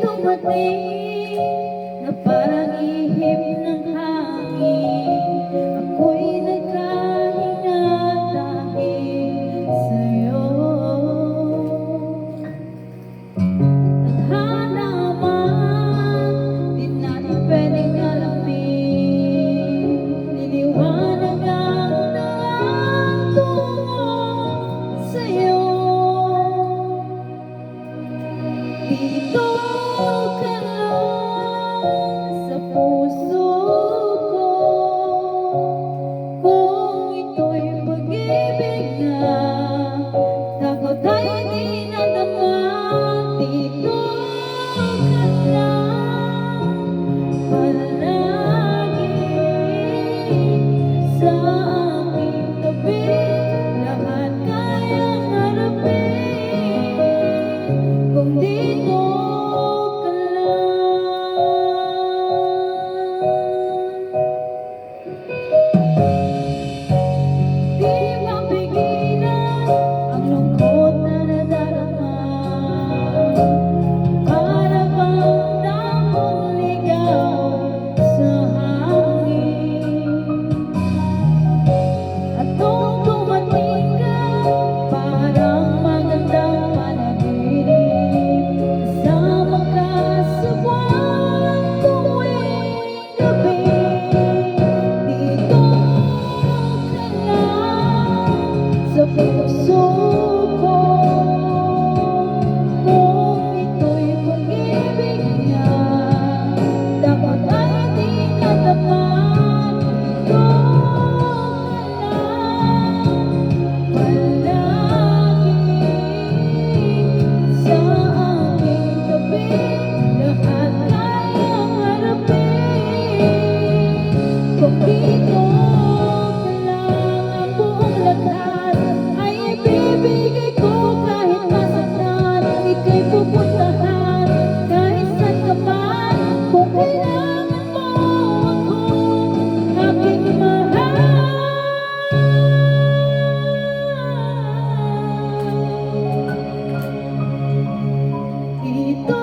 dumating na parang ihip ng hangin. Ako'y nagkahinga dahil sa'yo. Tadhana man, di natin pwedeng alamin. Niliwanag ang daan tungo sa'yo. Dito ka lang sa puso ko, kung ito'y pag-ibig na takot ay di nadama. Dito ka lang palagi sa aking tabi, lahat kayang harapin kung dito ka lang. Di mapigilan ang lungkot na nadarama, para bang damong ligaw sa hangin. At nung dumating ka, parang magandang panaginip, kasama ka sa buwan tuwing gabi. Dito ka lang sa puso ko, kung ito'y pag-ibig niya dapat ay di nadama. Dito ka lang palagi sa aking tabi, lahat kayang harapin kung dito ka lang. Ang buong lakas ay ibibigay ko kahit masaktan, ika'y pupuntahan kahit saan ka man. Kung kailangan mo ako, aking mahal. Dito